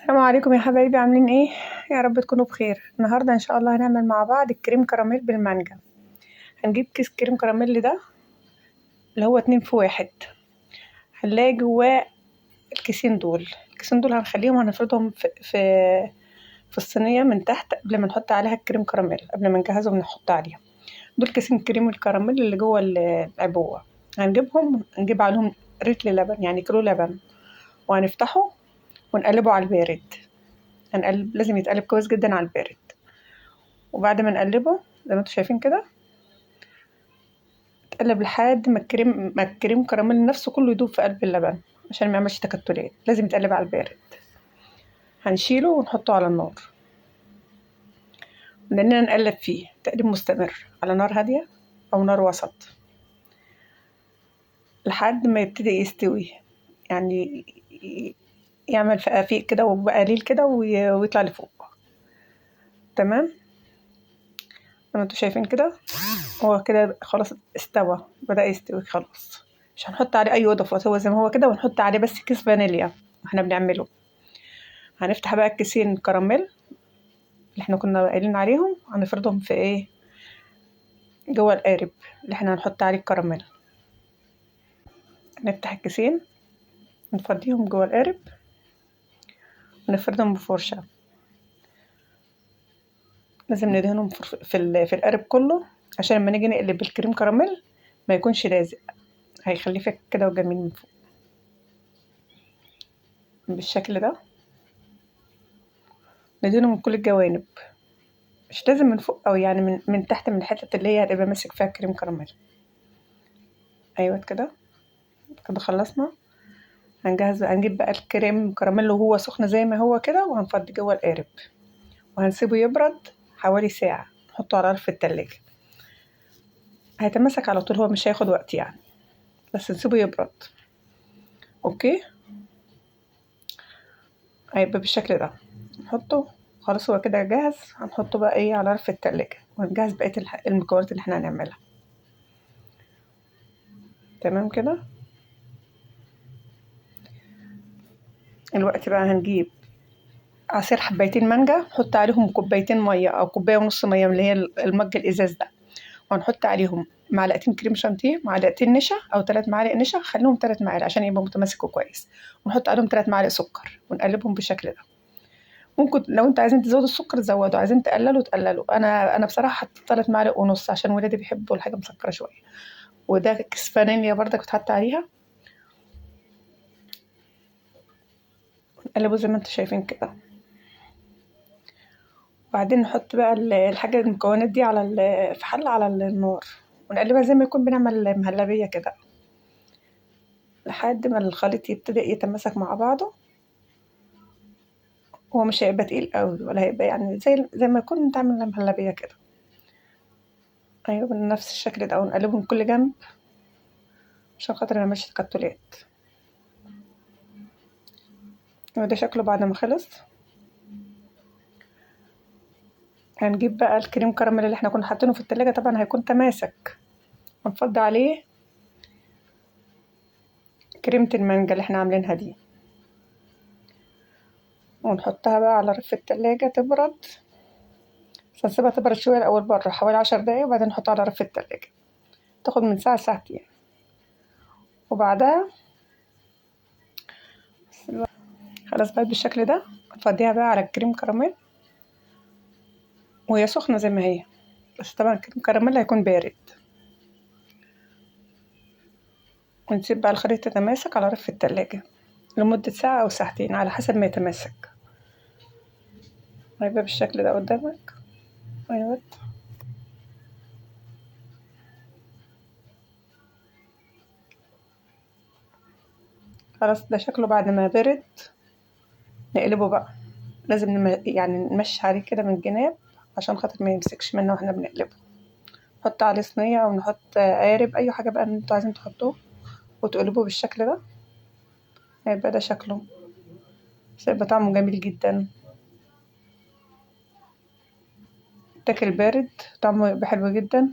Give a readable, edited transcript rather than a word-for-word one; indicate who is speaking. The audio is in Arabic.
Speaker 1: السلام عليكم يا حبايبي، عاملين ايه؟ يا رب تكونوا بخير. النهارده ان شاء الله هنعمل مع بعض الكريم كراميل بالمانجا. هنجيب كيس كريم كراميل ده اللي هو 2 في 1. هنلاقي جواه الكيسين دول. هنخليهم هنفردهم في الصينية من تحت قبل ما نحط عليها الكريم كراميل، قبل ما نجهزهم نحط عليها. دول كيسين كريم الكراميل اللي جوه العبوة. نجيب عليهم رتل لبن، يعني كيلو لبن، وهنفتحه ونقلبه على البارد. لازم يتقلب كويس جدا على البارد. وبعد ما نقلبه زي ما انتوا شايفين كده، تقلب لحد ما الكريم كراميل نفسه كله يدوب في قلب اللبن، عشان ما يعملش تكتلات. لازم يتقلب على البارد. هنشيله ونحطه على النار، لاننا نقلب فيه تقليب مستمر على نار هاديه او نار وسط لحد ما يبتدي يستوي، يعني يعمل فقافيق كده وبقليل كده ويطلع لفوق. تمام، زي ما انتوا شايفين كده. هو كده خلاص استوى، بدأ يستوي خلاص. مش هنحط عليه اي اضافات، هو زي ما هو كده، ونحط عليه بس كيس فانيليا واحنا بنعمله. هنفتح بقى الكيسين كراميل اللي احنا كنا قايلين عليهم، هنفردهم في ايه، جوه القارب اللي احنا هنحط عليه الكراميل. نفتح الكيسين نفضيهم جوه القارب ونفردهم بفرشة. لازم ندهنهم في القارب كله، عشان لما نيجي نقلب الكريم كراميل ما يكونش لازق، هيخليه فك كده وجميل من فوق بالشكل ده. ندهنه من كل الجوانب، مش لازم من فوق، او يعني من تحت، من الحتة اللي هي هتبقى ماسك فيها الكريم كراميل. ايوه كده. كده خلصنا. هنجيب بقى الكريم كراميل وهو سخن زي ما هو كده، وهنفضي جوه القارب وهنسيبه يبرد حوالي ساعة. نحطه على رف التلاجة، هيتماسك على طول، هو مش هياخد وقت يعني، بس نسيبه يبرد. اوكي، هيبقى بالشكل ده. نحطه خلاص، هو كده جاهز. هنحطه بقى ايه على رف التلاجة، وهنجهز بقية المكونات اللي احنا هنعملها. تمام كده. الوقت بقى هنجيب عصير حبايتين مانجا، نحط عليهم كوبايتين مية أو كوباية ونص مية من اللي هي المج الإزاز ده، وهنحط عليهم معلقتين كريم شانتيه، معلقتين نشا أو 3 معالق نشا، خليهم 3 معالق عشان يبقى متماسك كويس. ونحط عليهم 3 معالق سكر ونقلبهم بالشكل ده. ممكن لو انتوا عايزين تزودوا السكر تزودوا، عايزين تقللوا. انا بصراحه حطيت 3 معالق ونص عشان ولادي بيحبوا الحاجه مسكره شويه. وده كيس فانيليا برضك بتحط عليها. نقلبه زي ما انتوا شايفين كده. وبعدين نحط بقى المكونات دي في حله على النار، ونقلبها زي ما يكون بنعمل مهلبيه كده، لحد ما الخليط يبتدئ يتماسك مع بعضه. هو مش هيبقى تقيل قوي، ولا هيبقى يعني زي ما يكون بتعمل مهلبيه كده. ايوه بنفس الشكل ده، ونقلبه من كل جنب عشان خاطر ميعملش تكتلات. وده شكله بعد ما خلص. هنجيب بقى الكريم كراميل اللي احنا كنا حاطينه في التلاجة، طبعا هيكون تماسك. ونفضي عليه كريمة المانجا اللي احنا عاملينها دي، ونحطها بقى على رف التلاجة تبرد. بس هنسيبها تبرد شوية الأول بره حوالي 10 دقايق، وبعدين نحطها على رف التلاجة. تاخد من ساعة لساعتين. وبعدها خلاص بقت بالشكل ده. نفضيها بقى على الكريم كراميل وهي سخنة زي ما هي، بس طبعا الكريم كراميل هيكون بارد. ونسيب بقى الخليط يتماسك على رف التلاجة لمدة ساعة أو ساعتين على حسب ما يتماسك. هيبقى بالشكل ده قدامك. ايوه. خلاص ده شكله بعد ما برد. نقلبه بقى. لازم يعني نمشي عليه كده من الجناب عشان خاطر ما يمسكش منه واحنا بنقلبه. نحط عليه صينية أو نحط قارب، أي حاجة بقى انتوا عايزين تحطوه، وتقلبوه بالشكل ده. هيبقى ده شكله، بس هيبقى طعمه جميل جدا. تاكل بارد طعمه يبقى حلو جدا.